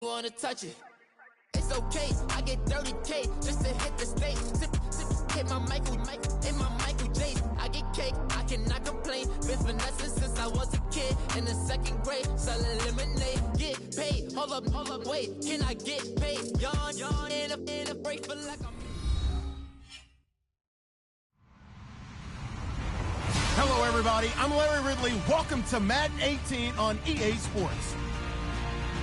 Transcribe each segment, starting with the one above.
Wanna touch it? It's okay. I get 30K just to hit the stage. Sip, hit my Michael, in my Michael J. I get cake, I cannot complain. Been finessing since I was a kid in the second grade. Selling lemonade, get paid. Hold up, wait. Can I get paid? Yawn, in a break, but like I'm. Hello, everybody. I'm Larry Ridley. Welcome to Madden 18 on EA Sports.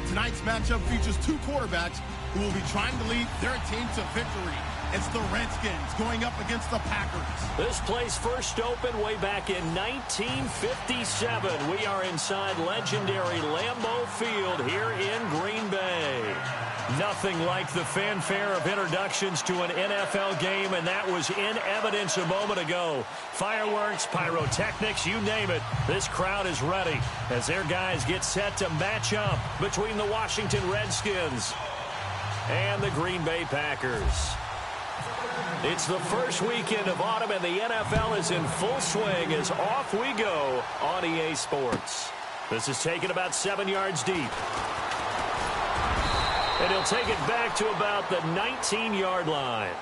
Tonight's matchup features two quarterbacks who will be trying to lead their team to victory. It's the Redskins going up against the Packers. This place first opened way back in 1957. We are inside legendary Lambeau Field here in Green Bay. Nothing like the fanfare of introductions to an NFL game, and that was in evidence a moment ago. Fireworks, pyrotechnics, you name it. This crowd is ready as their guys get set to match up between the Washington Redskins and the Green Bay Packers. It's the first weekend of autumn, and the NFL is in full swing as off we go on EA Sports. This is taken about 7 yards deep. And he'll take it back to about the 19-yard line.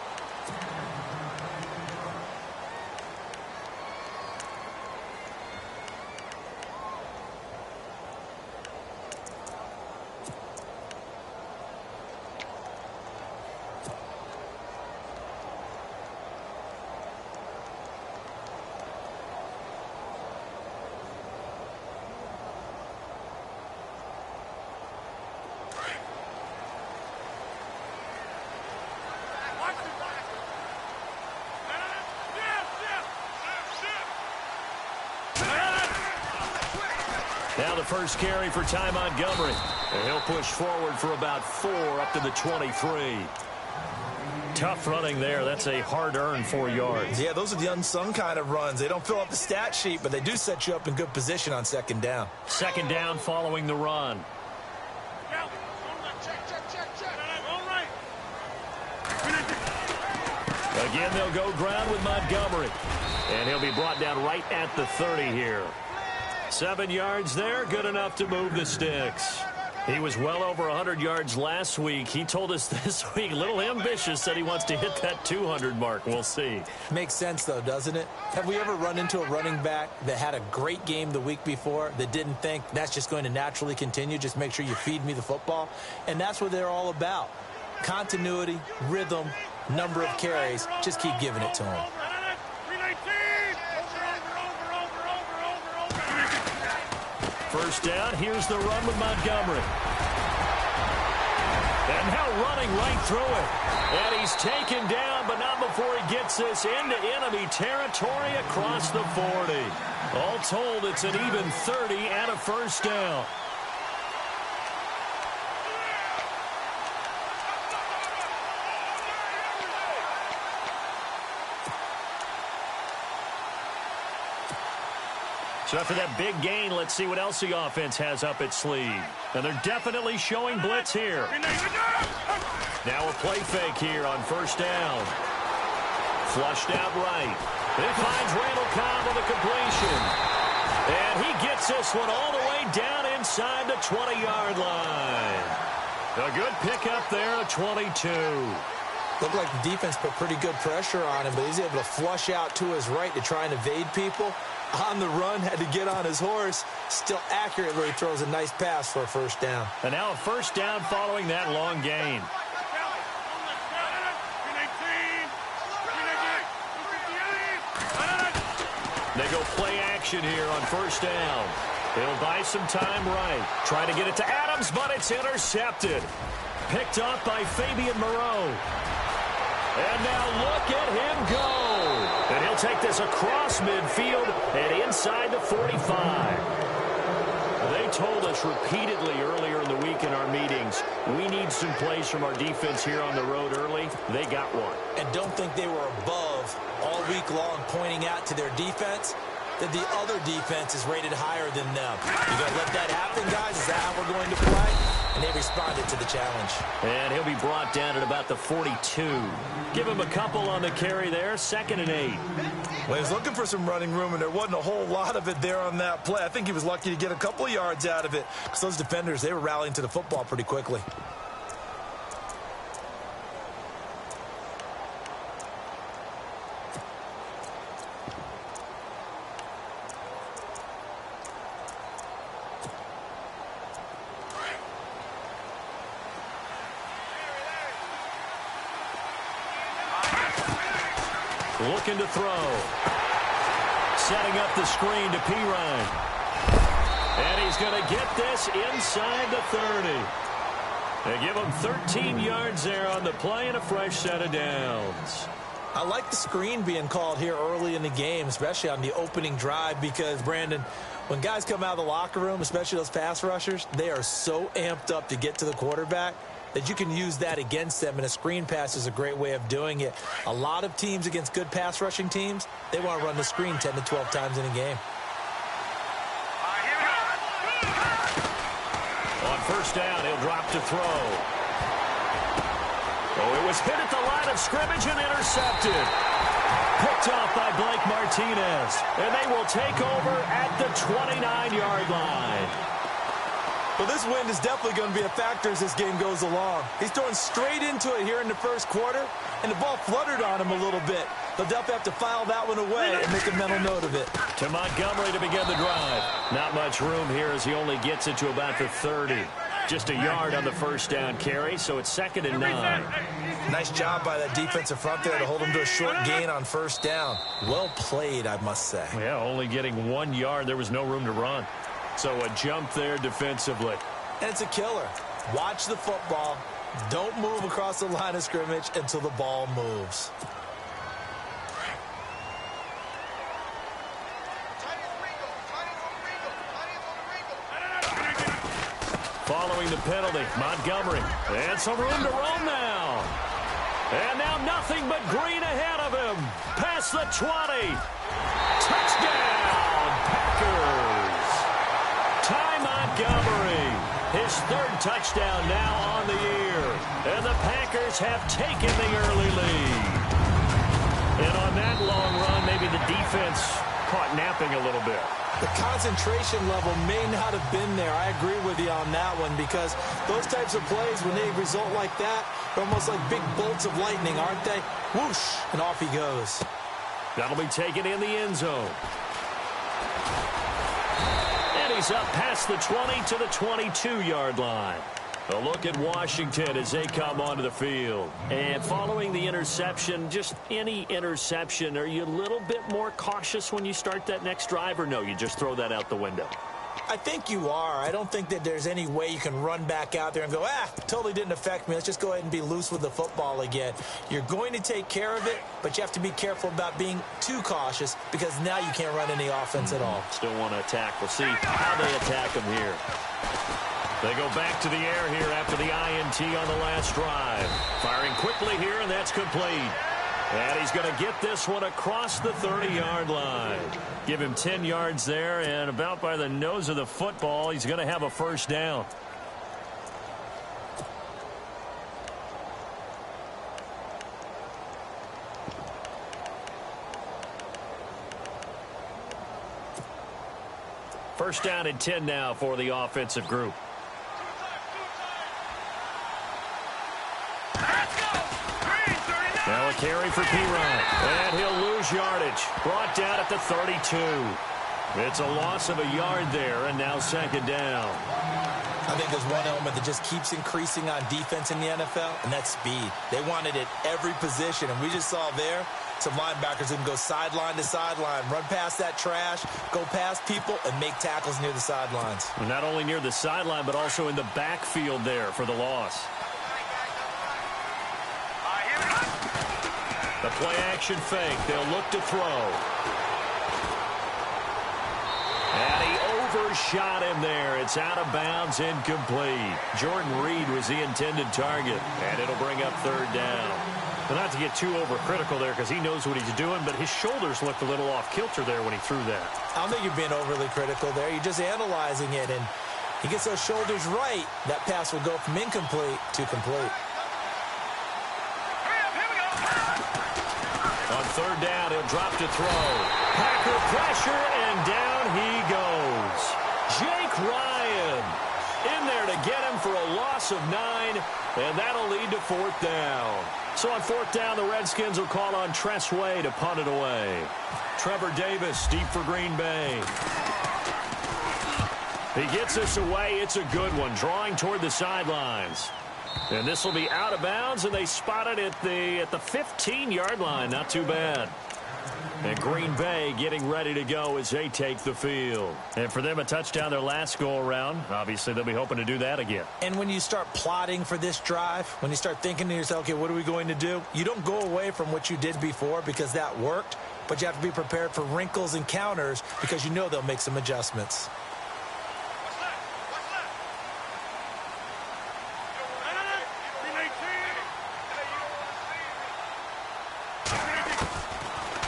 Now the first carry for Ty Montgomery. And he'll push forward for about 4 up to the 23. Tough running there. That's a hard-earned 4 yards. Yeah, those are the unsung kind of runs. They don't fill up the stat sheet, but they do set you up in good position on second down. Second down following the run. Again, they'll go ground with Montgomery. And he'll be brought down right at the 30 here. 7 yards there, good enough to move the sticks. He was well over 100 yards last week. He told us this week, a little ambitious, said he wants to hit that 200 mark. We'll see. Makes sense, though, doesn't it? Have we ever run into a running back that had a great game the week before that didn't think that's just going to naturally continue? Just make sure you feed me the football. And that's what they're all about. Continuity, rhythm, number of carries. Just keep giving it to him. First down, here's the run with Montgomery. And now running right through it. And he's taken down, but not before he gets this into enemy territory across the 40. All told, it's an even 30 and a first down. So after that big gain, let's see what else the offense has up its sleeve. And they're definitely showing blitz here. Now a play fake here on first down. Flushed out right. It finds Randall Cobb with a completion. And he gets this one all the way down inside the 20-yard line. A good pickup there at 22. Looked like the defense put pretty good pressure on him, but he's able to flush out to his right to try and evade people. On the run, had to get on his horse. Still accurately throws a nice pass for a first down. And now a first down following that long gain. They go play action here on first down. They'll buy some time right. Trying to get it to Adams, but it's intercepted. Picked up by Fabian Moreau. And now look at him go. And he'll take this across midfield and inside the 45. They told us repeatedly earlier in the week in our meetings, we need some plays from our defense here on the road early. They got one. And don't think they were above all week long pointing out to their defense that the other defense is rated higher than them. You going to let that happen, guys? Is that how we're going to play? and they responded to the challenge. And he'll be brought down at about the 42. Give him a couple on the carry there, 2nd and 8. Well, he was looking for some running room, and there wasn't a whole lot of it there on that play. I think he was lucky to get a couple of yards out of it because those defenders, they were rallying to the football pretty quickly. Looking to throw. Setting up the screen to Pirine. And he's going to get this inside the 30. They give him 13 yards there on the play and a fresh set of downs. I like the screen being called here early in the game, especially on the opening drive, because, Brandon, when guys come out of the locker room, especially those pass rushers, they are so amped up to get to the quarterback that you can use that against them, and a screen pass is a great way of doing it. A lot of teams against good pass rushing teams, they want to run the screen 10 to 12 times in a game. On first down, he'll drop to throw. Oh, it was hit at the line of scrimmage and intercepted. Picked off by Blake Martinez, and they will take over at the 29-yard line. Well, this wind is definitely going to be a factor as this game goes along. He's throwing straight into it here in the first quarter, and the ball fluttered on him a little bit. They'll definitely have to file that one away and make a mental note of it. To Montgomery to begin the drive. Not much room here as he only gets it to about the 30. Just a yard on the first down carry, so it's 2nd and 9. Nice job by that defensive front there to hold him to a short gain on first down. Well played, I must say. Yeah, only getting 1 yard. There was no room to run. So a jump there defensively. And it's a killer. Watch the football. Don't move across the line of scrimmage until the ball moves. Following the penalty, Montgomery. And some room to roam now. And now nothing but green ahead of him. Past the 20. Touchdown, Packers. Ty Montgomery, his 3rd touchdown now on the year. And the Packers have taken the early lead. And on that long run, maybe the defense caught napping a little bit. The concentration level may not have been there. I agree with you on that one, because those types of plays, when they result like that, they're almost like big bolts of lightning, aren't they? Whoosh, and off he goes. That'll be taken in the end zone. And he's up past the 20 to the 22-yard line. A look at Washington as they come onto the field. And following the interception, just any interception, are you a little bit more cautious when you start that next drive, or no, you just throw that out the window? I think you are. I don't think that there's any way you can run back out there and go, totally didn't affect me. Let's just go ahead and be loose with the football again. You're going to take care of it, but you have to be careful about being too cautious, because now you can't run any offense at all. Still want to attack. We'll see how they attack them here. They go back to the air here after the INT on the last drive. Firing quickly here, and that's complete. And he's going to get this one across the 30-yard line. Give him 10 yards there, and about by the nose of the football, he's going to have a first down. First down and 10 now for the offensive group. Now a carry for Pirine. And he'll lose yardage. Brought down at the 32. It's a loss of a yard there, and now 2nd down. I think there's one element that just keeps increasing on defense in the NFL, and that's speed. They want it at every position, and we just saw there some linebackers who can go sideline to sideline, run past that trash, go past people, and make tackles near the sidelines. And not only near the sideline, but also in the backfield there for the loss. The play-action fake. They'll look to throw. And he overshot him there. It's out of bounds, incomplete. Jordan Reed was the intended target, and it'll bring up 3rd down. But not to get too overcritical there, because he knows what he's doing, but his shoulders looked a little off kilter there when he threw that. I don't think you're being overly critical there. You're just analyzing it, and He gets those shoulders right, that pass will go from incomplete to complete. On third down, he'll drop to throw. Packer pressure, and down he goes. Jake Ryan in there to get him for a loss of 9, and that'll lead to fourth down. So on fourth down, the Redskins will call on Tress Way to punt it away. Trevor Davis deep for Green Bay. He gets this away. It's a good one, drawing toward the sidelines. And this will be out of bounds, and they spot it at the 15-yard line. Not too bad. And Green Bay getting ready to go as they take the field. And for them, a touchdown their last go-around. Obviously, they'll be hoping to do that again. And when you start plotting for this drive, when you start thinking to yourself, okay, what are we going to do? You don't go away from what you did before because that worked, but you have to be prepared for wrinkles and counters because you know they'll make some adjustments.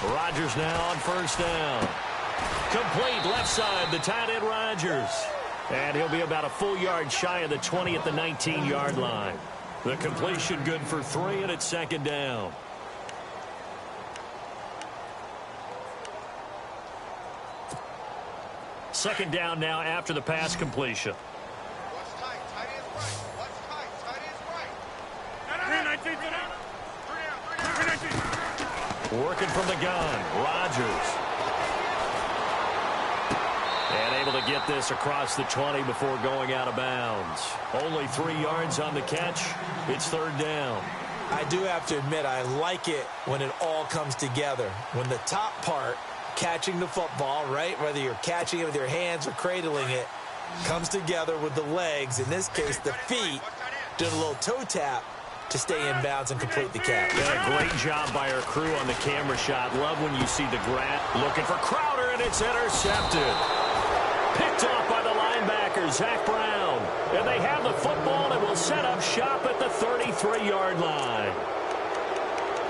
Rodgers now on first down. Complete left side, the tight end Rodgers. And he'll be about a full yard shy of the 20 at the 19-yard line. The completion good for 3, and it's second down. Second down now after the pass completion. Watch tight. Tight end's right. Watch tight. Tight end's right. 3-19. Working from the gun, Rodgers. And able to get this across the 20 before going out of bounds. Only 3 yards on the catch. It's third down. I do have to admit, I like it when it all comes together. When the top part, catching the football, right, whether you're catching it with your hands or cradling it, comes together with the legs. In this case, the feet, did a little toe tap to stay in bounds and complete the catch. Yeah, great job by our crew on the camera shot. Love when you see the grab. Looking for Crowder, and it's intercepted. Picked off by the linebacker, Zach Brown. And they have the football and will set up shop at the 33-yard line.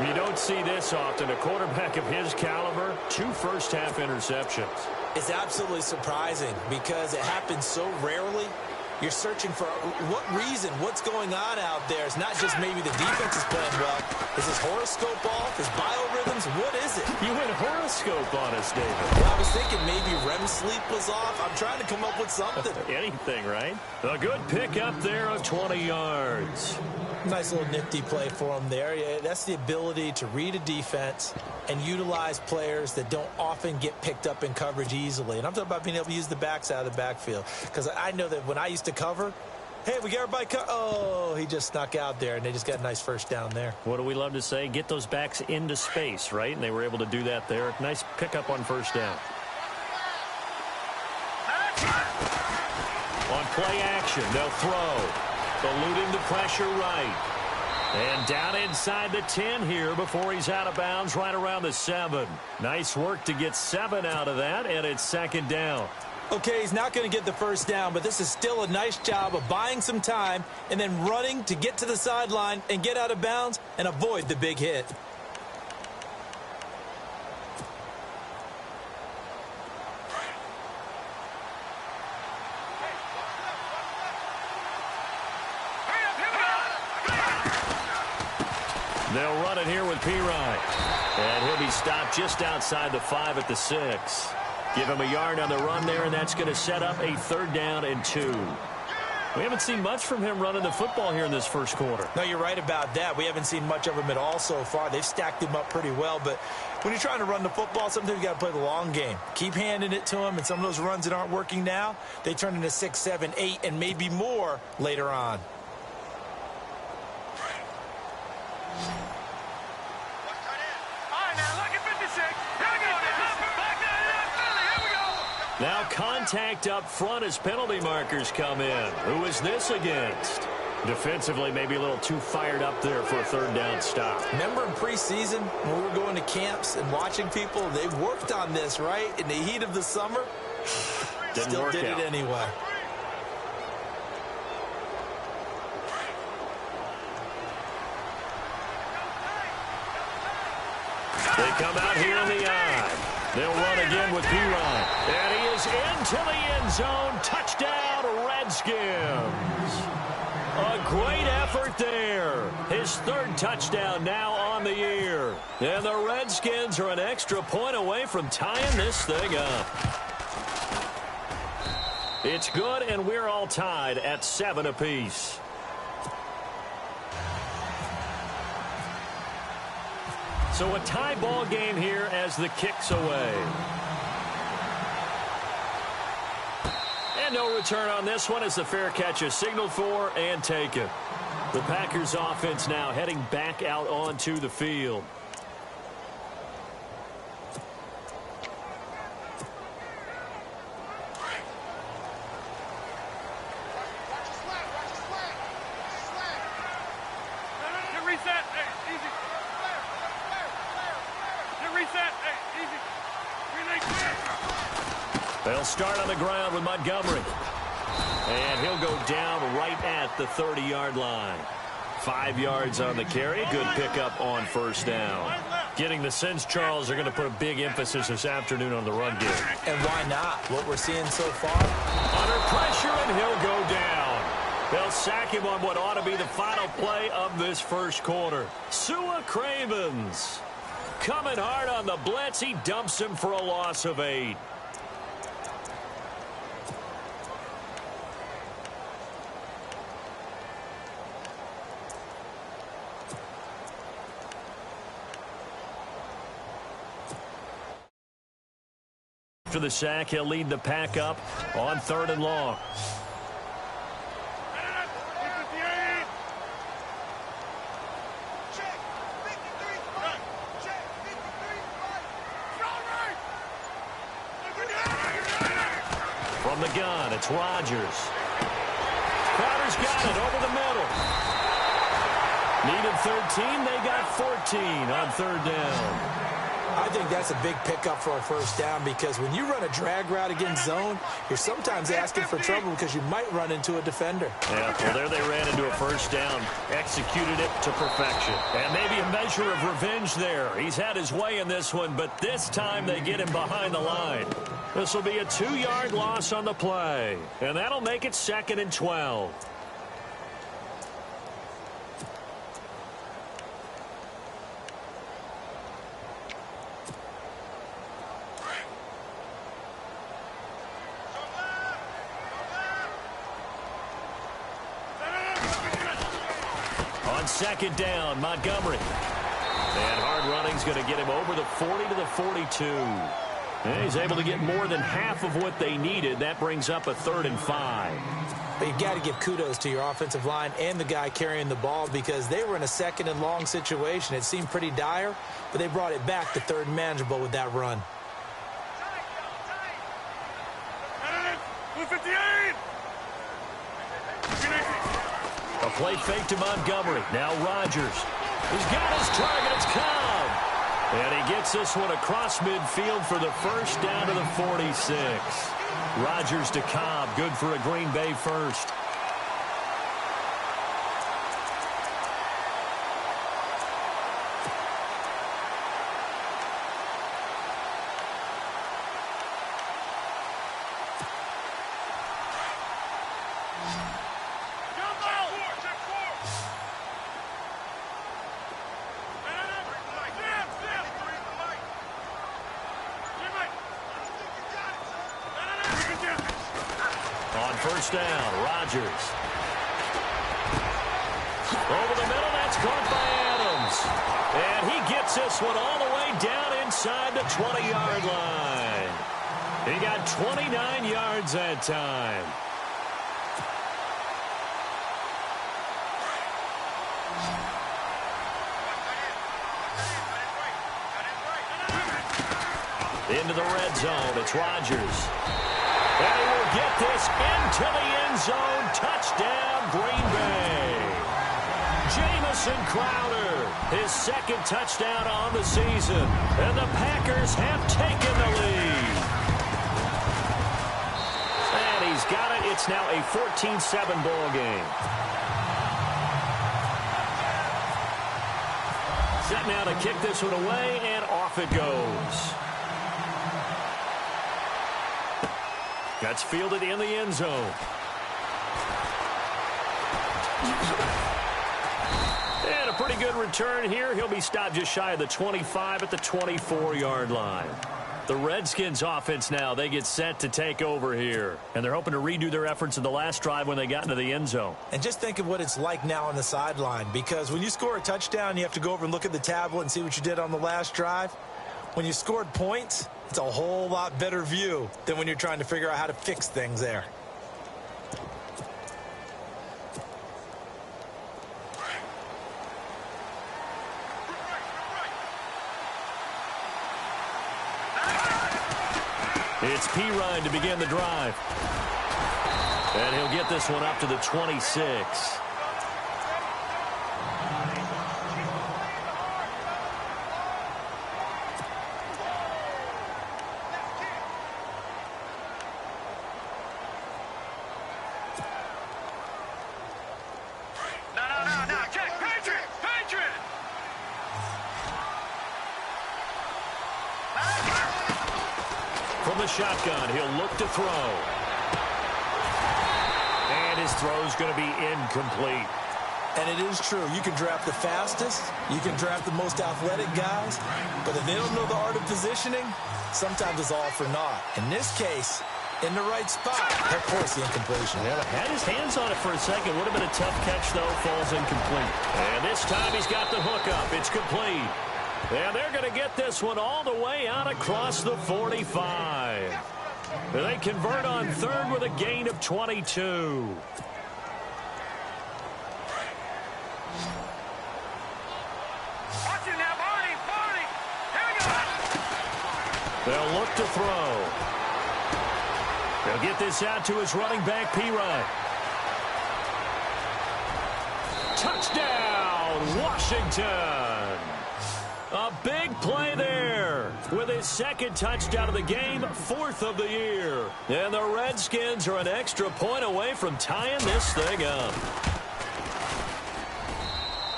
You don't see this often. A quarterback of his caliber, 2 first-half interceptions. It's absolutely surprising because it happens so rarely. You're searching for what reason, what's going on out there. It's not just maybe the defense is playing well. Is his horoscope off? His biorhythms? What is it? You went horoscope on us, David. Well, I was thinking maybe REM sleep was off. I'm trying to come up with something. Anything, right? A good pick up there of 20 yards. Nice little nifty play for him there. Yeah, that's the ability to read a defense and utilize players that don't often get picked up in coverage easily. And I'm talking about being able to use the backs out of the backfield. Because I know that when I used to cover, hey, we got everybody oh, he just snuck out there, and they just got a nice first down there. What do we love to say? Get those backs into space, right? And they were able to do that there. Nice pickup on first down. On play action, they'll throw. Eluding the pressure right. And down inside the 10 here before he's out of bounds right around the 7. Nice work to get 7 out of that, and it's second down. Okay, he's not going to get the first down, but this is still a nice job of buying some time and then running to get to the sideline and get out of bounds and avoid the big hit. They'll run it here with Pirine. And he'll be stopped just outside the 5 at the 6. Give him a yard on the run there, and that's going to set up a third down and 2. We haven't seen much from him running the football here in this first quarter. No, you're right about that. We haven't seen much of him at all so far. They've stacked him up pretty well, but when you're trying to run the football, sometimes you got to play the long game. Keep handing it to him, and some of those runs that aren't working now, they turn into 6, 7, 8, and maybe more later on. Now contact up front as penalty markers come in. Who is this against? Defensively, maybe a little too fired up there for a third down stop. Remember in preseason when we were going to camps and watching people, they worked on this, right? In the heat of the summer, still did it anyway. They come out here in the eye. They'll run again with P-Ryan. And he is into the end zone. Touchdown, Redskins. A great effort there. His third touchdown now on the year. And the Redskins are an extra point away from tying this thing up. It's good, and we're all tied at 7 apiece. So a tie ball game here as the kick's away. And no return on this one as the fair catch is signaled for and taken. The Packers offense now heading back out onto the field. They'll start on the ground with Montgomery. And he'll go down right at the 30-yard line. 5 yards on the carry. Good pickup on first down. Getting the sense, Charles, they're going to put a big emphasis this afternoon on the run game. And why not? What we're seeing so far? Under pressure, and he'll go down. They'll sack him on what ought to be the final play of this first quarter. Sua Cravens coming hard on the blitz. He dumps him for a loss of 8. After the sack, he'll lead the pack up on 3rd and long. From the gun, it's Rodgers. Crowder's got it over the middle. Needed 13, they got 14 on 3rd down. I think that's a big pickup for a first down because when you run a drag route against zone, you're sometimes asking for trouble because you might run into a defender. Yeah, well, there they ran into a first down, executed it to perfection. And maybe a measure of revenge there. He's had his way in this one, but this time they get him behind the line. This will be a 2-yard loss on the play, and that'll make it 2nd and 12. On 2nd down, Montgomery. And hard running's going to get him over the 40 to the 42. And he's able to get more than half of what they needed. That brings up a 3rd and 5. But you've got to give kudos to your offensive line and the guy carrying the ball because they were in a 2nd and long situation. It seemed pretty dire, but they brought it back to 3rd and manageable with that run. A play fake to Montgomery. Now Rodgers. He's got his target. It's Cobb. And he gets this one across midfield for the first down to the 46. Rodgers to Cobb. Good for a Green Bay first. First down, Rodgers. Over the middle, that's caught by Adams. And he gets this one all the way down inside the 20-yard line. He got 29 yards that time. Into the red zone, it's Rodgers. And he will get this into the end zone. Touchdown, Green Bay. Jamison Crowder, his 2nd touchdown on the season. And the Packers have taken the lead. And he's got it. It's now a 14-7 ball game. Set now to kick this one away, and off it goes. That's fielded in the end zone. And a pretty good return here. He'll be stopped just shy of the 25 at the 24-yard line. The Redskins offense now, they get set to take over here. And they're hoping to redo their efforts in the last drive when they got into the end zone. And just think of what it's like now on the sideline, because when you score a touchdown, you have to go over and look at the tablet and see what you did on the last drive. When you scored points, it's a whole lot better view than when you're trying to figure out how to fix things there. It's Pirine to begin the drive. And he'll get this one up to the 26. From the shotgun, he'll look to throw. And his throw's going to be incomplete. And it is true. You can draft the fastest. You can draft the most athletic guys. But if they don't know the art of positioning, sometimes it's all for naught. In this case, in the right spot, of course the incompletion. Yeah, had his hands on it for a second. Would have been a tough catch, though. Falls incomplete. And this time he's got the hook up. It's complete. And they're going to get this one all the way out across the 45. They convert on third with a gain of 22. They'll look to throw. They'll get this out to his running back, Pirine. Touchdown, Washington. A big play there with his second touchdown of the game, fourth of the year. And the Redskins are an extra point away from tying this thing up.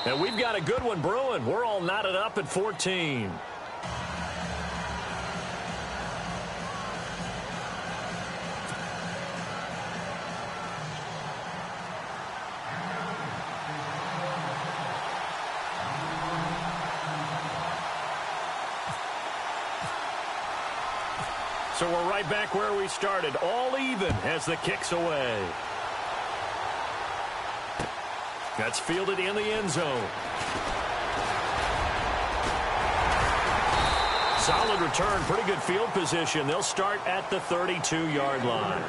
And we've got a good one brewing. We're all knotted up at 14. So we're right back where we started, all even as the kick's away. That's fielded in the end zone. Solid return, pretty good field position. They'll start at the 32-yard line.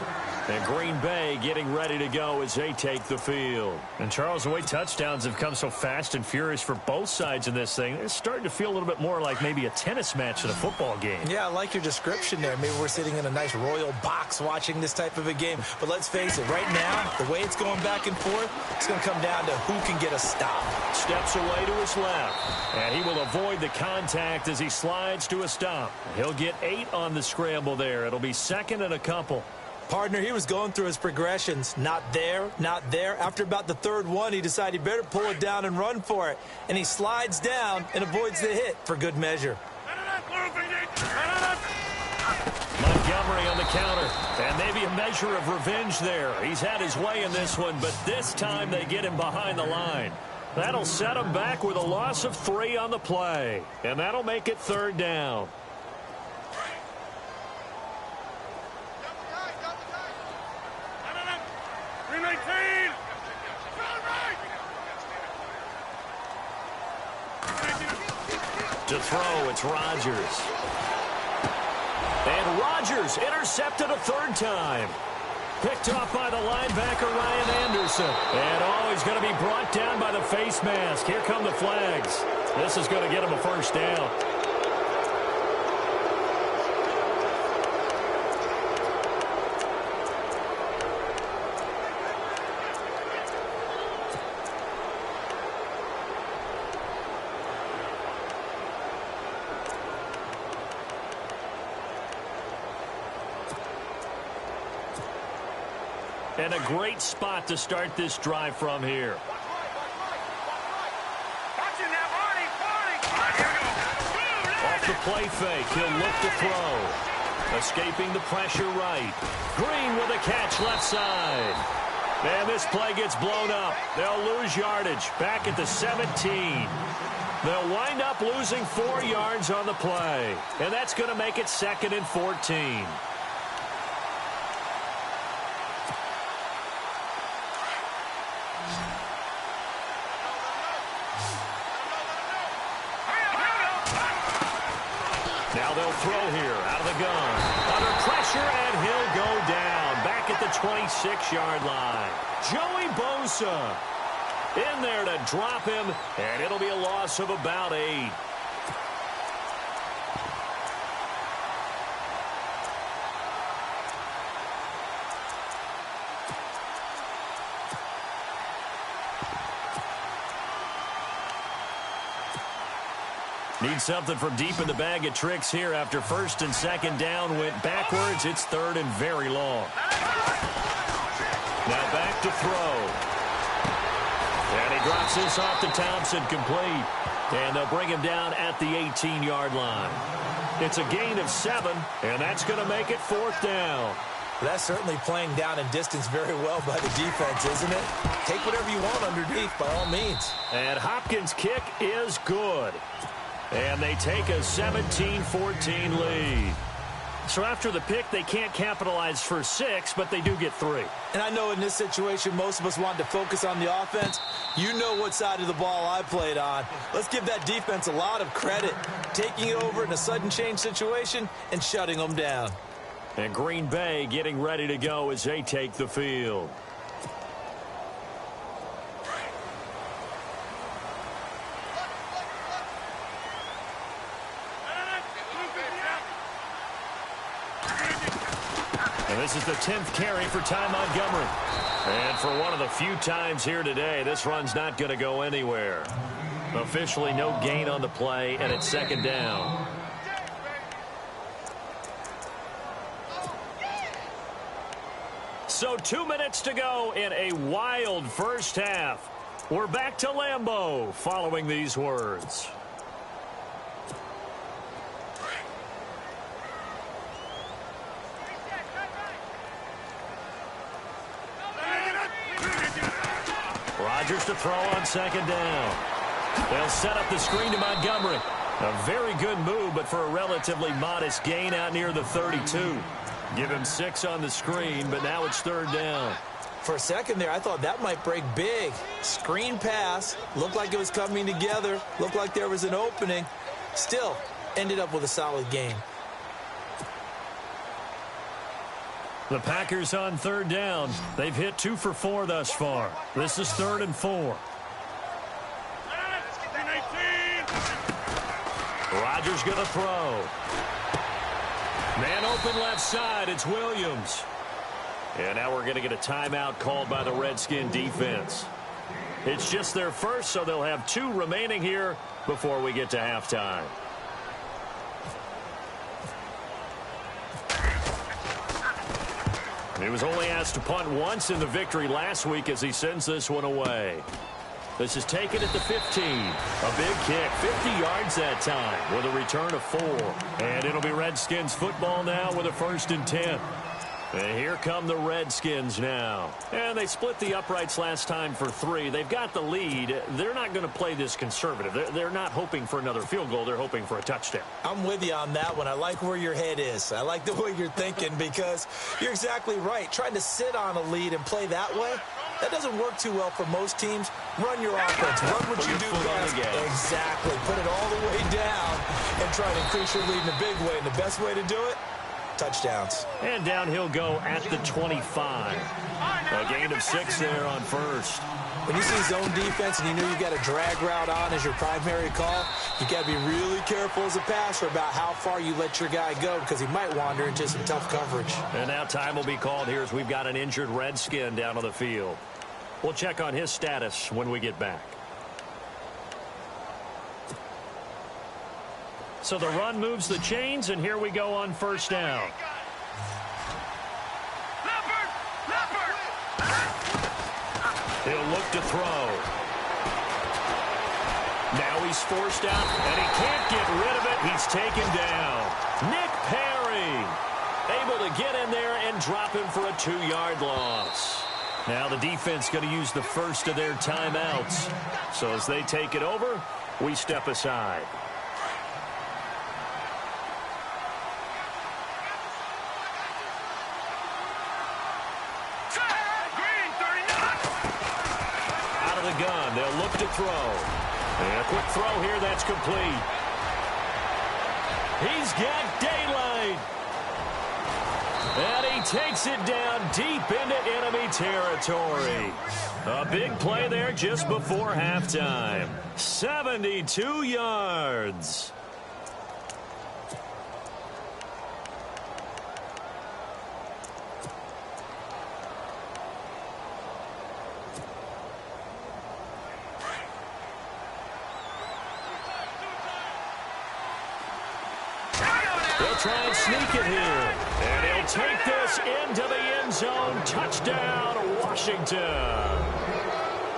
And Green Bay getting ready to go as they take the field. And, Charles, the way touchdowns have come so fast and furious for both sides in this thing, it's starting to feel a little bit more like maybe a tennis match than a football game. Yeah, I like your description there. Maybe we're sitting in a nice royal box watching this type of a game. But let's face it, right now, the way it's going back and forth, it's going to come down to who can get a stop. Steps away to his left. And he will avoid the contact as he slides to a stop. He'll get 8 on the scramble there. It'll be second and a couple. Partner, he was going through his progressions. Not there, not there. After about the third one, he decided he better pull it down and run for it. And he slides down and avoids the hit for good measure. Montgomery on the counter. And maybe a measure of revenge there. He's had his way in this one, but this time they get him behind the line. That'll set him back with a loss of 3 on the play. And that'll make it third down. To throw, it's Rodgers. And Rodgers intercepted a third time. Picked off by the linebacker, Ryan Anderson. And he's going to be brought down by the face mask. Here come the flags. This is going to get him a first down. And a great spot to start this drive from here. Off the play fake, he'll look to throw. Escaping the pressure right. Green with a catch left side. And this play gets blown up. They'll lose yardage back at the 17. They'll wind up losing 4 yards on the play. And that's going to make it 2nd and 14. Now they'll throw here out of the gun. Under pressure, and he'll go down. Back at the 26-yard line. Joey Bosa in there to drop him, and it'll be a loss of about 8. Need something from deep in the bag of tricks here after 1st and 2nd down went backwards. It's 3rd and very long. Now back to throw. And he drops this off to Thompson, complete. And they'll bring him down at the 18-yard line. It's a gain of 7, and that's going to make it 4th down. That's certainly playing down and distance very well by the defense, isn't it? Take whatever you want underneath, by all means. And Hopkins' kick is good. And they take a 17-14 lead. So after the pick, they can't capitalize for 6, but they do get 3. And I know in this situation, most of us want to focus on the offense. You know what side of the ball I played on. Let's give that defense a lot of credit. Taking it over in a sudden change situation and shutting them down. And Green Bay getting ready to go as they take the field. And this is the 10th carry for Ty Montgomery. And for one of the few times here today, this run's not going to go anywhere. Officially no gain on the play, and it's 2nd down. So 2 minutes to go in a wild first half. We're back to Lambeau following these words. Rodgers to throw on 2nd down. They'll set up the screen to Montgomery. A very good move, but for a relatively modest gain out near the 32. Give him 6 on the screen, but now it's 3rd down. For a second there, I thought that might break big. Screen pass. Looked like it was coming together. Looked like there was an opening. Still, ended up with a solid game. The Packers on 3rd down. They've hit 2 for 4 thus far. This is 3rd and 4. Rodgers going to throw. Man open left side. It's Williams. And now we're going to get a timeout called by the Redskin defense. It's just their first, so they'll have 2 remaining here before we get to halftime. He was only asked to punt once in the victory last week as he sends this one away. This is taken at the 15. A big kick, 50 yards that time with a return of 4. And it'll be Redskins football now with a 1st and 10. And here come the Redskins now. And they split the uprights last time for 3. They've got the lead. They're not going to play this conservative. They're not hoping for another field goal. They're hoping for a touchdown. I'm with you on that one. I like where your head is. I like the way you're thinking because you're exactly right. Trying to sit on a lead and play that way, that doesn't work too well for most teams. Run your offense. Run what you do best. Exactly. Put it all the way down and try to increase your lead in a big way. And the best way to do it, touchdowns. And down he'll go at the 25. A gain of 6 there on 1st. When you see zone defense and you know you got a drag route on as your primary call, you got to be really careful as a passer about how far you let your guy go because he might wander into some tough coverage. And now time will be called here as we've got an injured Redskin down on the field. We'll check on his status when we get back. So the run moves the chains, and here we go on 1st down. He'll look to throw. Now he's forced out, and he can't get rid of it. He's taken down. Nick Perry Able to get in there and drop him for a 2-yard loss. Now the defense going to use the first of their timeouts. So as they take it over, we step aside. Out of the gun, they'll look to throw. And a quick throw here, that's complete. He's got daylight. And he takes it down deep into enemy territory. A big play there just before halftime. 72 yards. They'll try and sneak it here. And he'll take this into the end zone. Touchdown, Washington.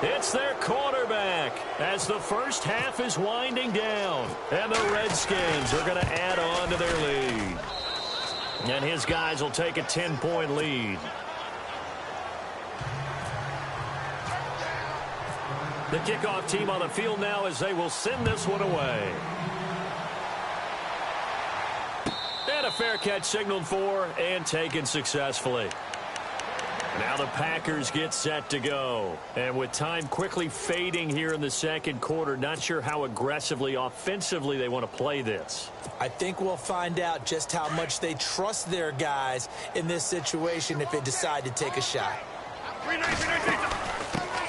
It's their quarterback as the first half is winding down. And the Redskins are going to add on to their lead. And his guys will take a 10-point lead. The kickoff team on the field now as they will send this one away. And a fair catch signaled for and taken successfully. Now the Packers get set to go. And with time quickly fading here in the second quarter, not sure how aggressively, offensively they want to play this. I think we'll find out just how much they trust their guys in this situation if they decide to take a shot.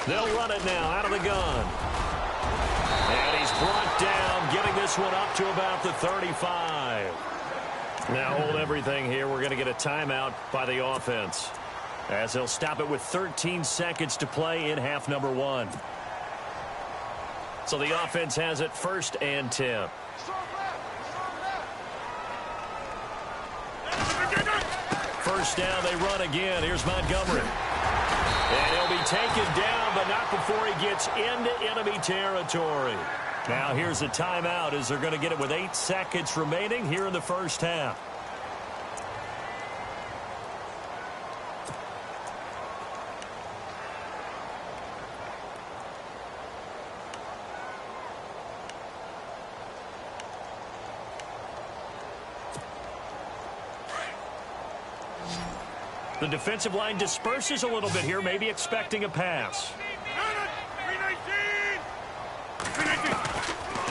They'll run it now out of the gun. And he's brought down, getting this one up to about the 35. Now hold everything here. We're going to get a timeout by the offense, as they'll stop it with 13 seconds to play in half number 1. So the offense has it 1st and 10. First down, they run again. Here's Montgomery. And he'll be taken down, but not before he gets into enemy territory. Now here's a timeout as they're going to get it with 8 seconds remaining here in the first half. The defensive line disperses a little bit here, maybe expecting a pass.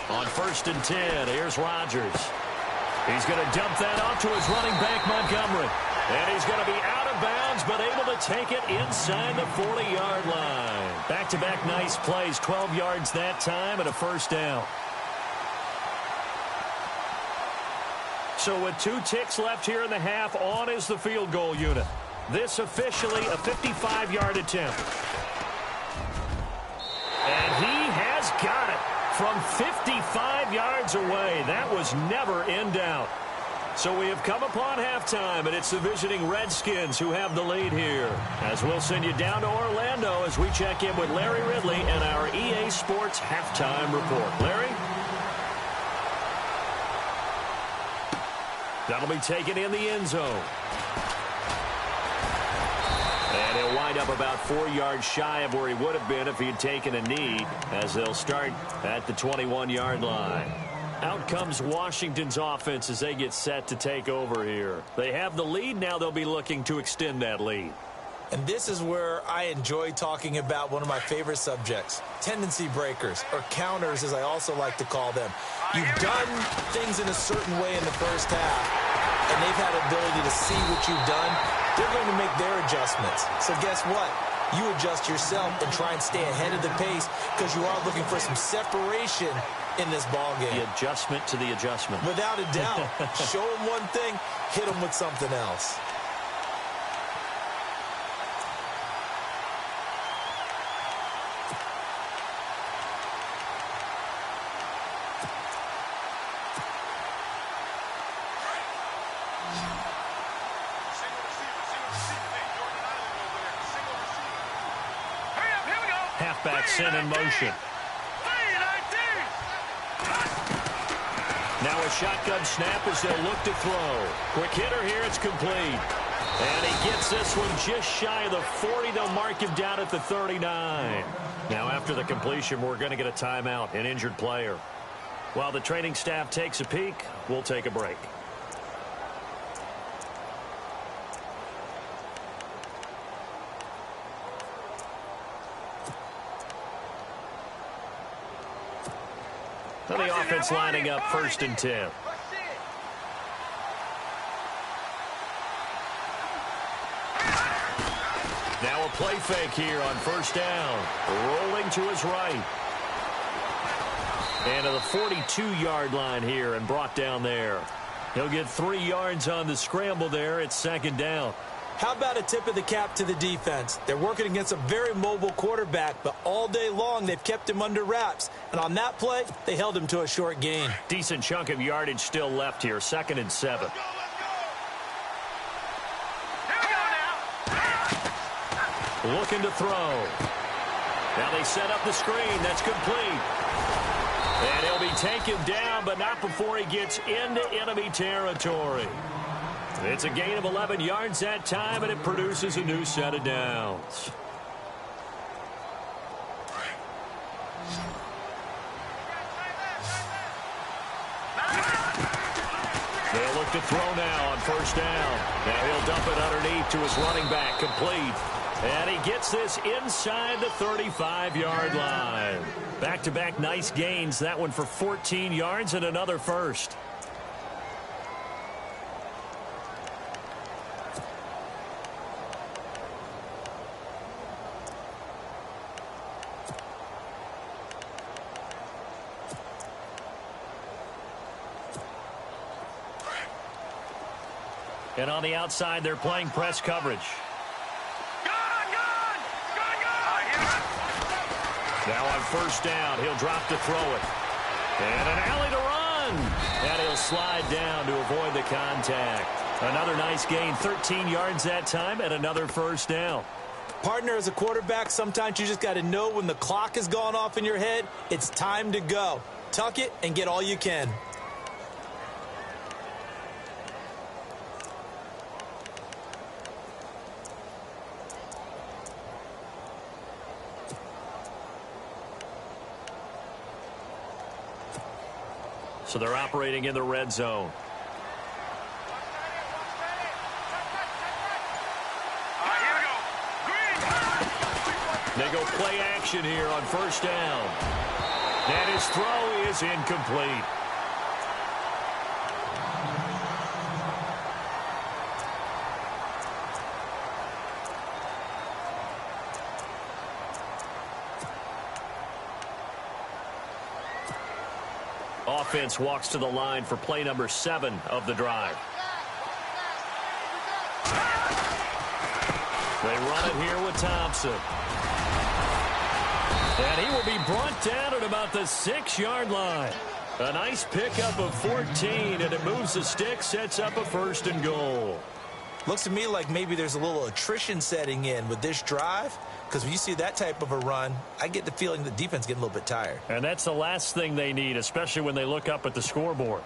On 1st and 10, here's Rodgers. He's going to dump that off to his running back, Montgomery. And he's going to be out of bounds, but able to take it inside the 40-yard line. Back-to-back nice plays, 12 yards that time and a first down. So with 2 ticks left here in the half, on is the field goal unit. This officially a 55-yard attempt. And he has got it from 55 yards away. That was never in doubt. So we have come upon halftime, and it's the visiting Redskins who have the lead here. As we'll send you down to Orlando as we check in with Larry Ridley and our EA Sports halftime report. Larry? That'll be taken in the end zone. And he'll wind up about 4 yards shy of where he would have been if he had taken a knee, as they'll start at the 21-yard line. Out comes Washington's offense as they get set to take over here. They have the lead. Now they'll be looking to extend that lead. And this is where I enjoy talking about one of my favorite subjects, tendency breakers, or counters as I also like to call them. You've done things in a certain way in the first half, and they've had the ability to see what you've done. They're going to make their adjustments. So guess what? You adjust yourself and try and stay ahead of the pace because you are looking for some separation in this ball game. The adjustment to the adjustment. Without a doubt. Show them one thing, hit them with something else. Halfback sent in motion. Now a shotgun snap as they'll look to throw. Quick hitter here, it's complete. And he gets this one just shy of the 40. They'll mark him down at the 39. Now after the completion, we're going to get a timeout, an injured player. While the training staff takes a peek, we'll take a break. So the offense lining up 1st and 10. Now a play fake here on 1st down. Rolling to his right. And to the 42-yard line here and brought down there. He'll get 3 yards on the scramble there. It's 2nd down. How about a tip of the cap to the defense? They're working against a very mobile quarterback, but all day long they've kept him under wraps. And on that play, they held him to a short gain. Decent chunk of yardage still left here. 2nd and 7. Looking to throw. Now they set up the screen. That's complete. And he'll be taken down, but not before he gets into enemy territory. It's a gain of 11 yards that time, and it produces a new set of downs. They'll look to throw now on 1st down. Now he'll dump it underneath to his running back, complete. And he gets this inside the 35-yard line. Back-to-back nice gains. That one for 14 yards and another first. And on the outside, they're playing press coverage. Now on 1st down, he'll drop to throw it. And an alley to run. And he'll slide down to avoid the contact. Another nice gain, 13 yards that time, and another 1st down. Partner, as a quarterback, sometimes you just got to know when the clock has gone off in your head, it's time to go. Tuck it and get all you can. So they're operating in the red zone. They go play action here on 1st down. And his throw is incomplete. Offense walks to the line for play number 7 of the drive. They run it here with Thompson. And he will be brought down at about the 6-yard line. A nice pickup of 14, and it moves the stick, sets up a 1st and goal. Looks to me like maybe there's a little attrition setting in with this drive, because when you see that type of a run, I get the feeling the defense getting a little bit tired. And that's the last thing they need, especially when they look up at the scoreboard.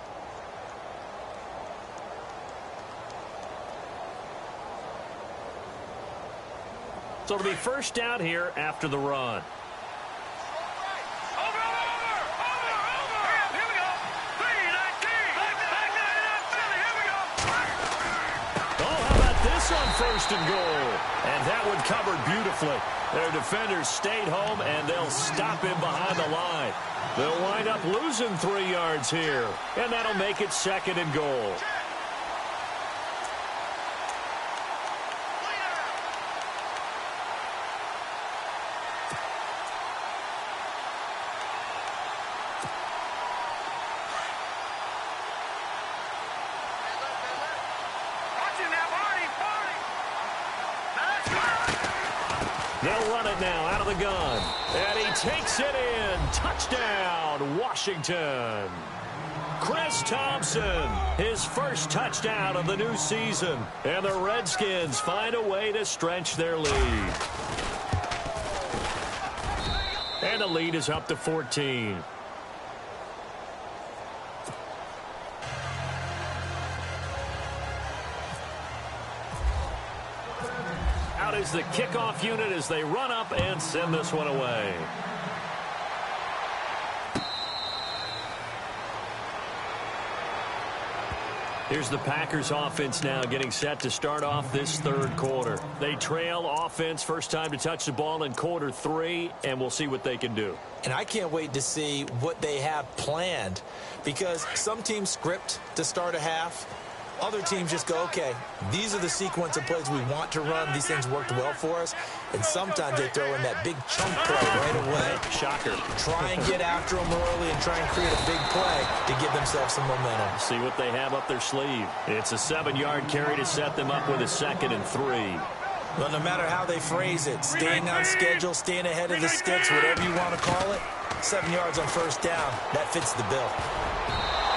So it'll be 1st down here after the run. On 1st and goal. And that one covered beautifully. Their defenders stayed home, and they'll stop him behind the line. They'll wind up losing 3 yards here, and that'll make it 2nd and goal. They'll run it now out of the gun. And he takes it in. Touchdown, Washington. Chris Thompson, his 1st touchdown of the new season. And the Redskins find a way to stretch their lead. And the lead is up to 14. out as the kickoff unit as they run up and send this one away. Here's the Packers offense now getting set to start off this third quarter. They trail offense, first time to touch the ball in quarter 3, and we'll see what they can do. And I can't wait to see what they have planned, because some teams script to start a half. Other teams just go, okay, these are the sequence of plays we want to run. These things worked well for us. And sometimes they throw in that big chunk play right away. Shocker. Try and get after them early and try and create a big play to give themselves some momentum. See what they have up their sleeve. It's a 7-yard carry to set them up with a 2nd and 3. Well, no matter how they phrase it, staying on schedule, staying ahead of the sticks, whatever you want to call it, 7 yards on first down, that fits the bill.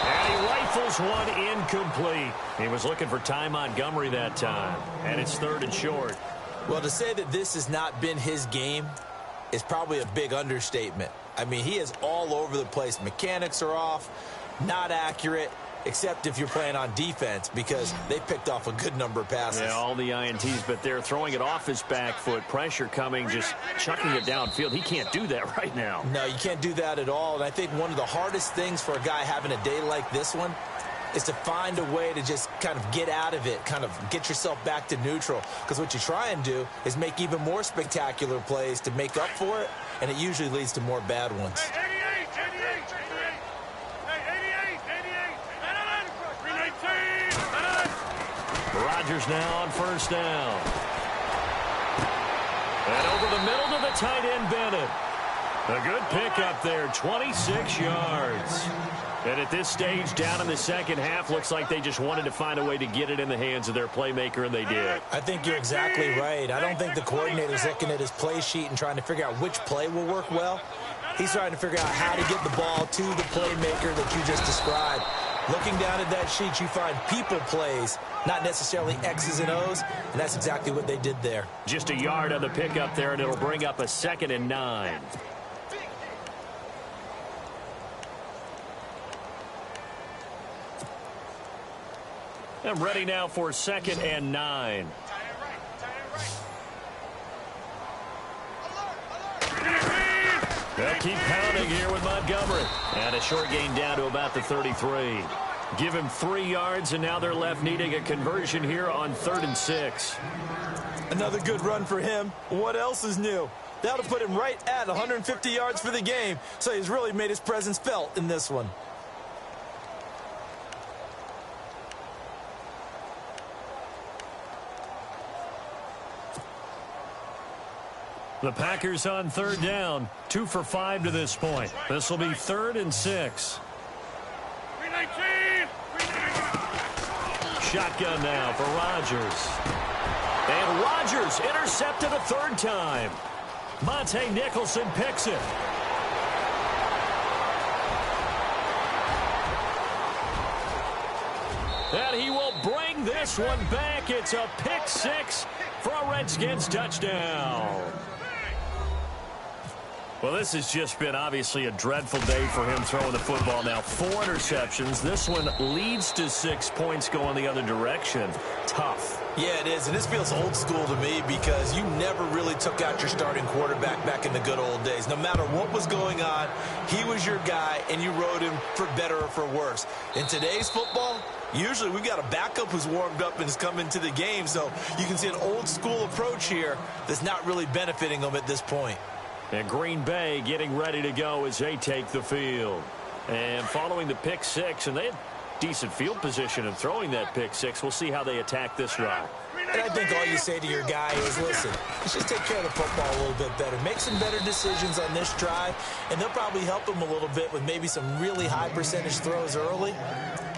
And he rifles one incomplete. He was looking for Ty Montgomery that time. And it's 3rd and short. Well, to say that this has not been his game is probably a big understatement. I mean, he is all over the place. Mechanics are off, not accurate, except if you're playing on defense, because they picked off a good number of passes. Yeah, all the INTs, but they're throwing it off his back foot. Pressure coming, just chucking it downfield. He can't do that right now. No, you can't do that at all. And I think one of the hardest things for a guy having a day like this one is to find a way to just kind of get out of it, kind of get yourself back to neutral. Because what you try and do is make even more spectacular plays to make up for it, and it usually leads to more bad ones. Rodgers now on first down. And over the middle to the tight end, Bennett. A good pickup there, 26 yards. And at this stage, down in the second half, looks like they just wanted to find a way to get it in the hands of their playmaker, and they did. I think you're exactly right. I don't think the coordinator's looking at his play sheet and trying to figure out which play will work well. He's trying to figure out how to get the ball to the playmaker that you just described. Looking down at that sheet, you find people plays, not necessarily X's and O's, and that's exactly what they did there. Just a yard on the pickup there, and it'll bring up a 2nd and 9. And ready now for 2nd and 9. They'll keep pounding here with Montgomery. And a short gain down to about the 33. Give him 3 yards, and now they're left needing a conversion here on 3rd and 6. Another good run for him. What else is new? That'll put him right at 150 yards for the game. So he's really made his presence felt in this one. The Packers on 3rd down, 2 for 5 to this point. This will be 3rd and 6. Shotgun now for Rodgers. And Rodgers intercepted a 3rd time. Monte Nicholson picks it. And he will bring this one back. It's a pick 6 for a Redskins touchdown. Well, this has just been obviously a dreadful day for him throwing the football now. 4 interceptions. This one leads to 6 points going the other direction. Tough. Yeah, it is, and this feels old school to me because you never really took out your starting quarterback back in the good old days. No matter what was going on, he was your guy, and you rode him for better or for worse. In today's football, usually we've got a backup who's warmed up and has come into the game, so you can see an old school approach here that's not really benefiting them at this point. And Green Bay getting ready to go as they take the field. And following the pick 6, and they had decent field position in throwing that pick 6. We'll see how they attack this drive. And I think all you say to your guy is, listen, let's just take care of the football a little bit better. Make some better decisions on this drive, and they'll probably help him a little bit with maybe some really high percentage throws early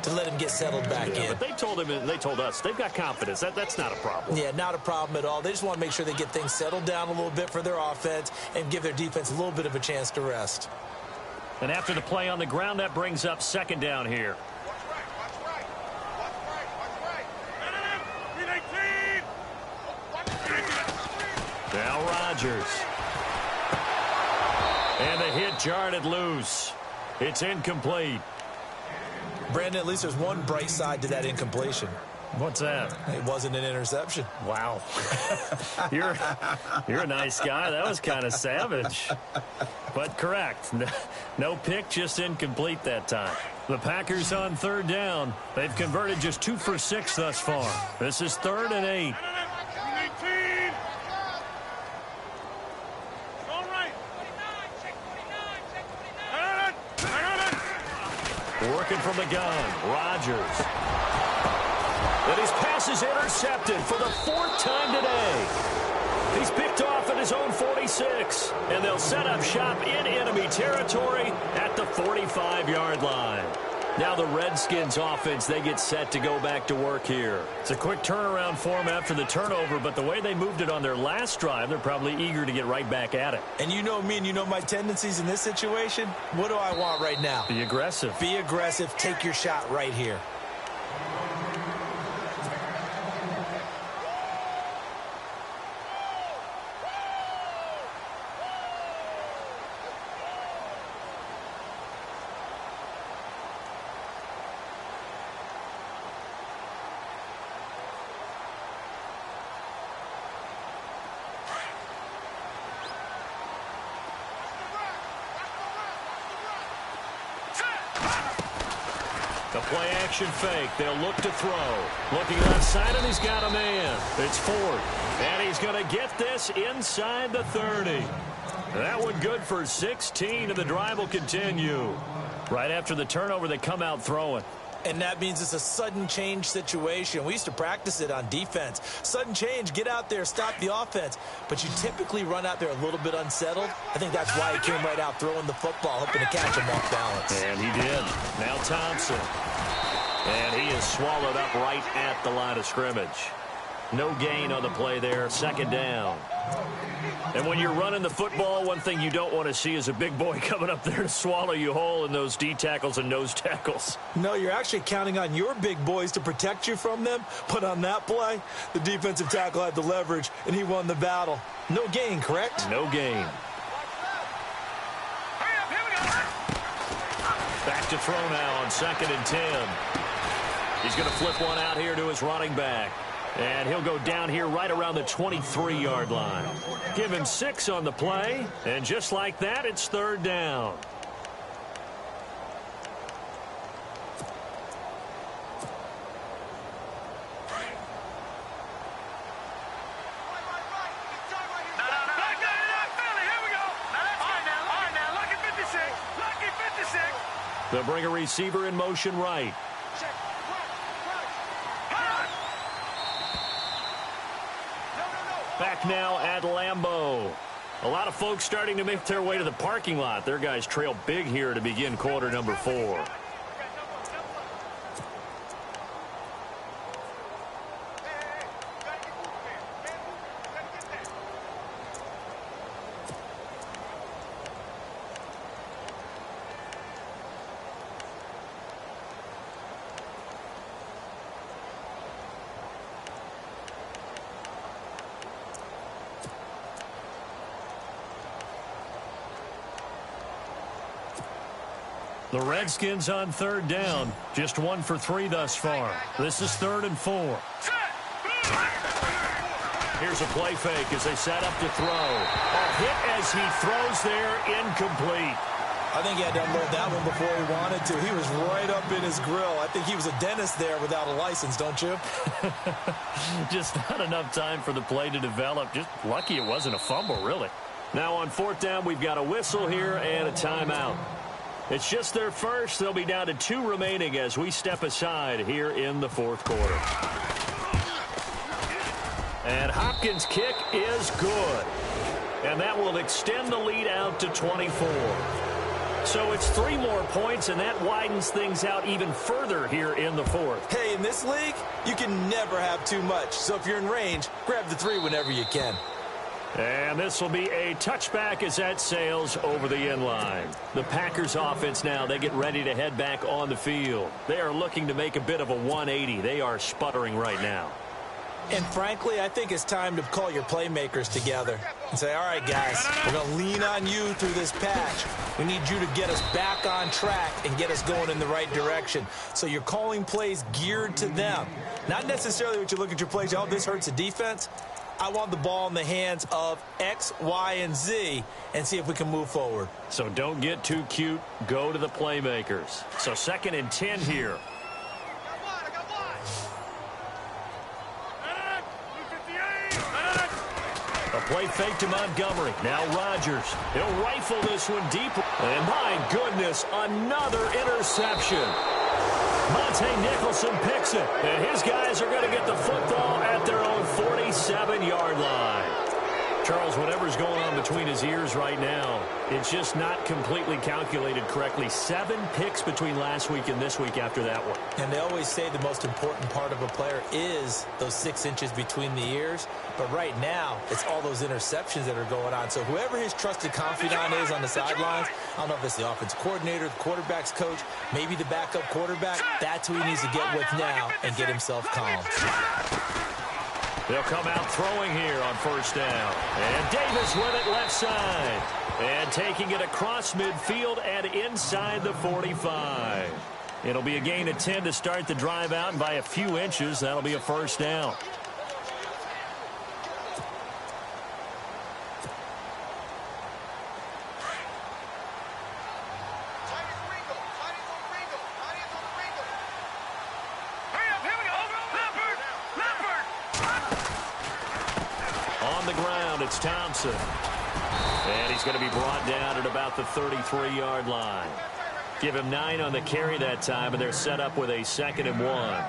to let him get settled back in. But they told him, and they told us, they've got confidence. That's not a problem. Yeah, not a problem at all. They just want to make sure they get things settled down a little bit for their offense and give their defense a little bit of a chance to rest. And after the play on the ground, that brings up 2nd down here. Now Rodgers. And the hit jarred it loose. It's incomplete. Brandon, at least there's one bright side to that incompletion. What's that? It wasn't an interception. Wow. You're a nice guy. That was kind of savage. But correct. No pick, just incomplete that time. The Packers on third down. They've converted just 2 for 6 thus far. This is 3rd and 8. Working from the gun, Rodgers. And his pass is intercepted for the 4th time today. He's picked off at his own 46. And they'll set up shop in enemy territory at the 45-yard line. Now the Redskins offense, they get set to go back to work here. It's a quick turnaround for them after the turnover, but the way they moved it on their last drive, they're probably eager to get right back at it. And you know me and you know my tendencies in this situation. What do I want right now? Be aggressive. Be aggressive. Take your shot right here. The play action fake. They'll look to throw. Looking outside, and he's got a man. It's Ford. And he's going to get this inside the 30. That one good for 16, and the drive will continue. Right after the turnover, they come out throwing. And that means it's a sudden change situation. We used to practice it on defense. Sudden change, get out there, stop the offense. But you typically run out there a little bit unsettled. I think that's why he came right out throwing the football, hoping to catch him off balance. And he did. Now Thompson. And he is swallowed up right at the line of scrimmage. No gain on the play there. 2nd down. And when you're running the football, one thing you don't want to see is a big boy coming up there to swallow you whole in those D tackles and nose tackles. No, you're actually counting on your big boys to protect you from them. But on that play, the defensive tackle had the leverage, and he won the battle. No gain, correct? No gain. Back to throw now on 2nd and 10. He's going to flip one out here to his running back. And he'll go down here right around the 23-yard line. Give him 6 on the play. And just like that, it's 3rd down. They'll bring a receiver in motion right. Back now at Lambeau. A lot of folks starting to make their way to the parking lot. Their guys trail big here to begin quarter number 4. The Redskins on 3rd down. Just 1 for 3 thus far. This is 3rd and 4. Here's a play fake as they set up to throw. A hit as he throws there, incomplete. I think he had to unload that one before he wanted to. He was right up in his grill. I think he was a dentist there without a license, don't you? Just not enough time for the play to develop. Just lucky it wasn't a fumble, really. Now on 4th down, we've got a whistle here and a timeout. It's just their first. They'll be down to 2 remaining as we step aside here in the 4th quarter. And Hopkins' kick is good. And that will extend the lead out to 24. So it's 3 more points, and that widens things out even further here in the 4th. Hey, in this league, you can never have too much. So if you're in range, grab the 3 whenever you can. And this will be a touchback as that sails over the end line. The Packers offense now, they get ready to head back on the field. They are looking to make a bit of a 180. They are sputtering right now. And frankly, I think it's time to call your playmakers together and say, all right, guys, we're going to lean on you through this patch. We need you to get us back on track and get us going in the right direction. So you're calling plays geared to them. Not necessarily what you look at your plays, oh, this hurts the defense. I want the ball in the hands of X, Y, and Z and see if we can move forward. So don't get too cute. Go to the playmakers. So 2nd and 10 here. A play fake to Montgomery. Now Rodgers. He'll rifle this one deep. And my goodness, another interception. Monte Nicholson picks it. And his guys are going to get the football at their own 47-yard line. Charles, whatever's going on between his ears right now, it's just not completely calculated correctly. 7 picks between last week and this week after that one. And they always say the most important part of a player is those 6 inches between the ears. But right now, it's all those interceptions that are going on. So whoever his trusted confidant is on the sidelines, I don't know if it's the offensive coordinator, the quarterback's coach, maybe the backup quarterback, that's who he needs to get with now and get himself calm. They'll come out throwing here on 1st down. And Davis with it left side. And taking it across midfield and inside the 45. It'll be a gain of 10 to start the drive out, and by a few inches, that'll be a 1st down. It's Thompson. And he's going to be brought down at about the 33-yard line. Give him 9 on the carry that time, and they're set up with a 2nd and 1.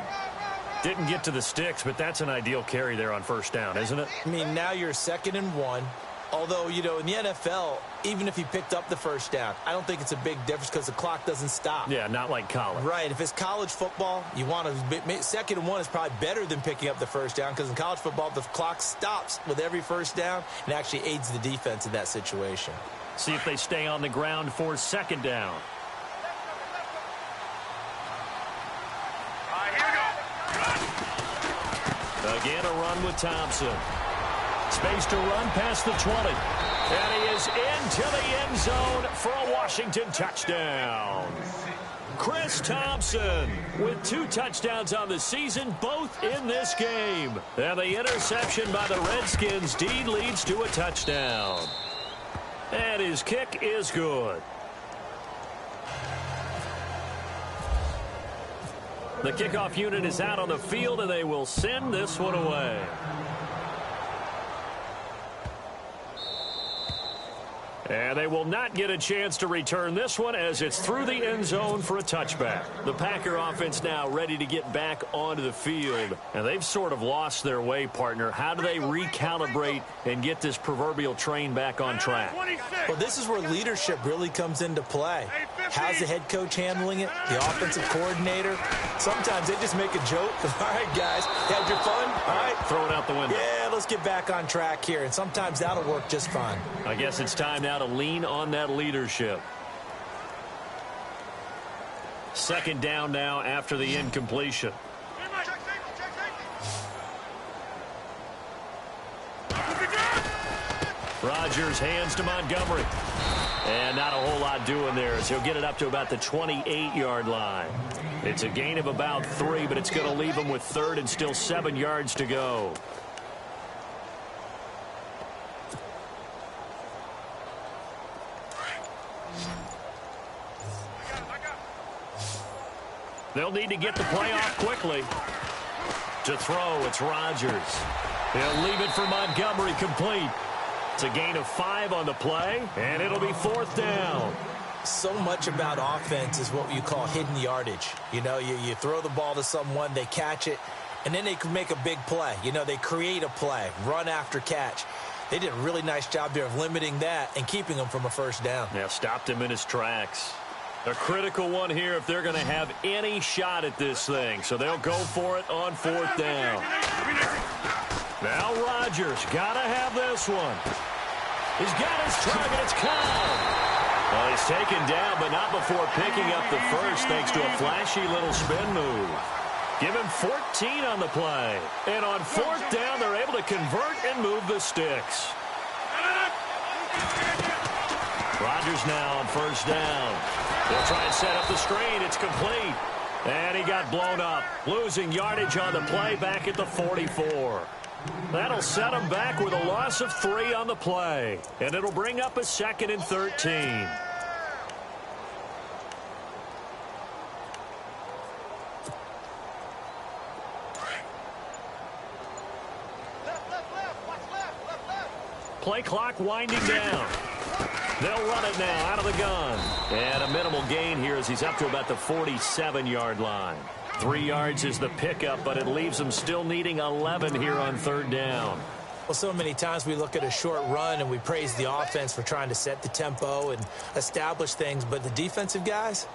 Didn't get to the sticks, but that's an ideal carry there on 1st down, isn't it? I mean, now you're 2nd and 1. Although, you know, in the NFL, even if he picked up the 1st down, I don't think it's a big difference because the clock doesn't stop. Yeah, not like college. Right. If it's college football, you want to 2nd and 1 is probably better than picking up the 1st down because in college football, the clock stops with every 1st down and actually aids the defense in that situation. See if they stay on the ground for 2nd down. Again, a run with Thompson. Space to run past the 20. And he is into the end zone for a Washington touchdown. Chris Thompson with 2 touchdowns on the season, both in this game. And the interception by the Redskins deed leads to a touchdown. And his kick is good. The kickoff unit is out on the field, and they will send this one away. And they will not get a chance to return this one as it's through the end zone for a touchback. The Packer offense now ready to get back onto the field. And they've sort of lost their way, partner. How do they recalibrate and get this proverbial train back on track? Well, this is where leadership really comes into play. How's the head coach handling it? The offensive coordinator? Sometimes they just make a joke. All right, guys, had your fun? All right. Throw it out the window. Yeah, let's get back on track here. And sometimes that'll work just fine. I guess it's time now to lean on that leadership. 2nd down now after the incompletion. Rodgers hands to Montgomery. And not a whole lot doing there as he'll get it up to about the 28-yard line. It's a gain of about 3, but it's going to leave him with 3rd and still 7 yards to go. They'll need to get the play off quickly. To throw, it's Rodgers. He'll leave it for Montgomery, complete. It's a gain of 5 on the play, and it'll be 4th down. So much about offense is what you call hidden yardage. You know, you throw the ball to someone, they catch it, and then they can make a big play. You know, they create a play, run after catch. They did a really nice job there of limiting that and keeping him from a 1st down. Yeah, stopped him in his tracks. A critical one here if they're going to have any shot at this thing. So they'll go for it on 4th down. Now Rodgers got to have this one. He's got his target. It's caught. Well, he's taken down, but not before picking up the 1st thanks to a flashy little spin move. Give him 14 on the play. And on fourth down, they're able to convert and move the sticks. Rodgers now on first down. They'll try and set up the screen. It's complete. And he got blown up, losing yardage on the play back at the 44. That'll set him back with a loss of 3 on the play. And it'll bring up a 2nd and 13. Play clock winding down. They'll run it now out of the gun. And a minimal gain here as he's up to about the 47-yard line. 3 yards is the pickup, but it leaves them still needing 11 here on third down. Well, so many times we look at a short run and we praise the offense for trying to set the tempo and establish things, but the defensive guys,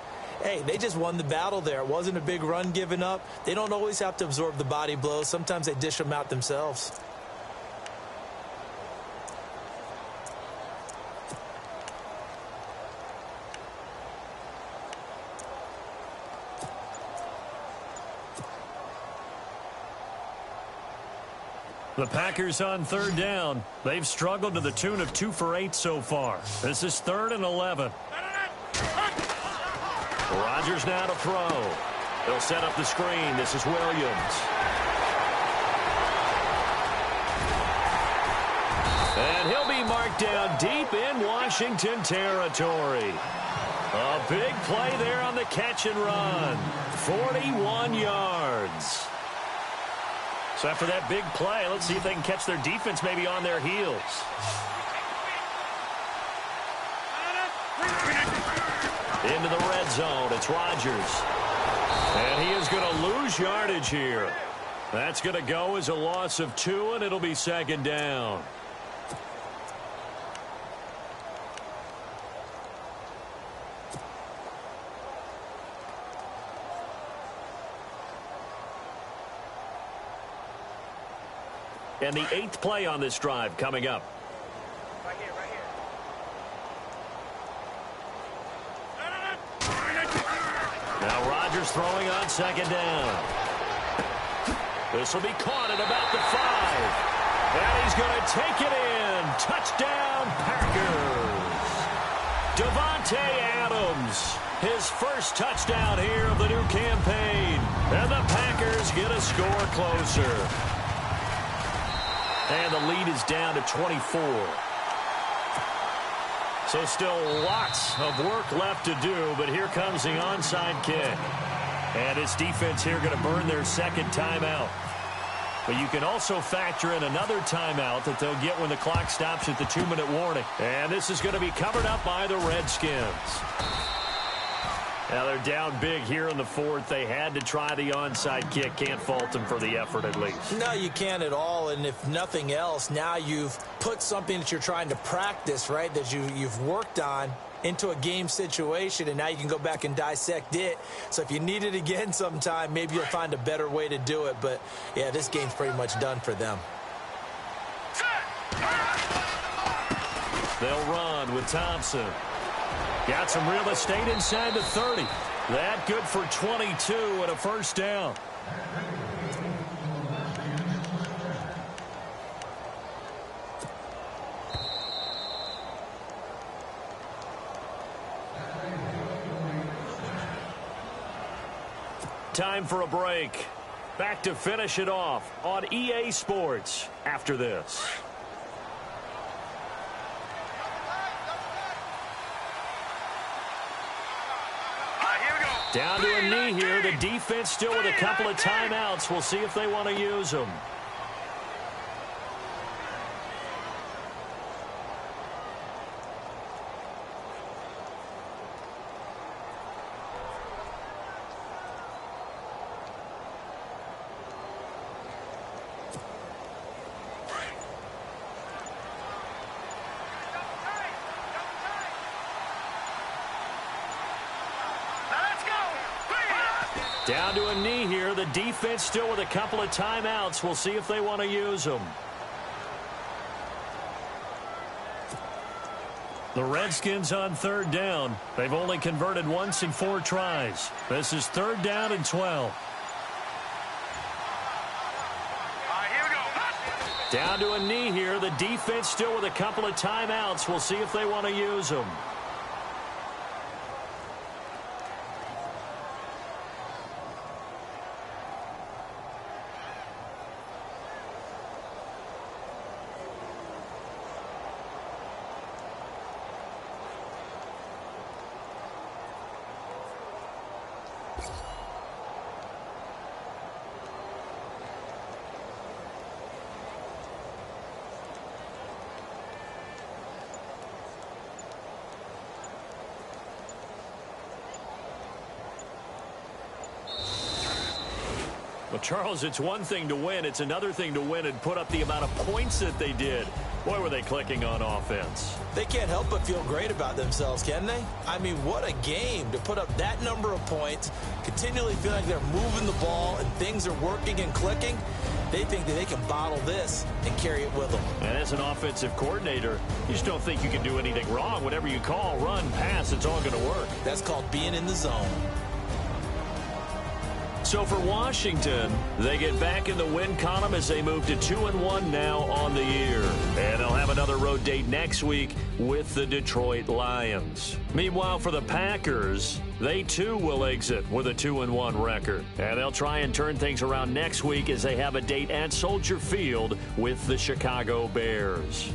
hey, they just won the battle there. It wasn't a big run given up. They don't always have to absorb the body blows. Sometimes they dish them out themselves. The Packers on third down. They've struggled to the tune of 2 for 8 so far. This is 3rd and 11. Rodgers now to throw. They'll set up the screen. This is Williams. And he'll be marked down deep in Washington territory. A big play there on the catch and run. 41 yards. So after that big play, let's see if they can catch their defense maybe on their heels. Into the red zone, it's Rodgers. And he is going to lose yardage here. That's going to go as a loss of 2, and it'll be 2nd down. And the 8th play on this drive coming up. Right here, right here. Now Rodgers throwing on 2nd down. This will be caught at about the 5. And he's going to take it in. Touchdown, Packers. Davante Adams, his first touchdown here of the new campaign. And the Packers get a score closer. And the lead is down to 24. So still lots of work left to do, but here comes the onside kick. And his defense here going to burn their 2nd timeout. But you can also factor in another timeout that they'll get when the clock stops at the 2-minute warning. And this is going to be covered up by the Redskins. Now they're down big here in the 4th. They had to try the onside kick. Can't fault them for the effort at least. No, you can't at all. And if nothing else, now you've put something that you're trying to practice, right, that you've worked on into a game situation, and now you can go back and dissect it. So if you need it again sometime, maybe you'll find a better way to do it. But, yeah, this game's pretty much done for them. They'll run with Thompson. Got some real estate inside the 30. That good for 22 and a first down. Time for a break. Back to finish it off on EA Sports after this. Down to a knee here. The defense still with a couple of timeouts. We'll see if they want to use them. Down to a knee here. The defense still with a couple of timeouts. We'll see if they want to use them. The Redskins on third down. They've only converted once in 4 tries. This is 3rd down and 12. Down to a knee here. The defense still with a couple of timeouts. We'll see if they want to use them. Well, Charles, it's one thing to win. It's another thing to win and put up the amount of points that they did. Boy, were they clicking on offense. They can't help but feel great about themselves, can they? I mean, what a game to put up that number of points, continually feel like they're moving the ball and things are working and clicking. They think that they can bottle this and carry it with them. And as an offensive coordinator, you just don't think you can do anything wrong. Whatever you call, run, pass, it's all going to work. That's called being in the zone. So for Washington, they get back in the win column as they move to 2-1 now on the year. And they'll have another road date next week with the Detroit Lions. Meanwhile, for the Packers, they too will exit with a 2-1 record. And they'll try and turn things around next week as they have a date at Soldier Field with the Chicago Bears.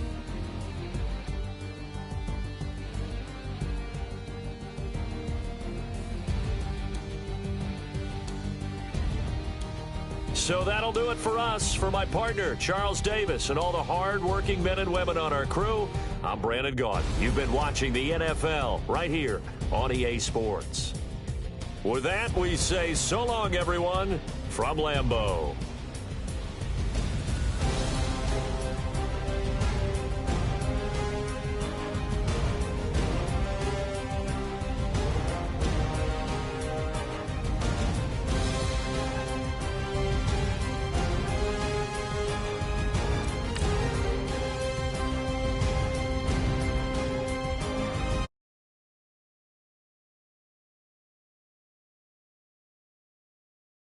So that'll do it for us. For my partner, Charles Davis, and all the hard-working men and women on our crew, I'm Brandon Gaudin. You've been watching the NFL right here on EA Sports. With that, we say so long, everyone, from Lambeau.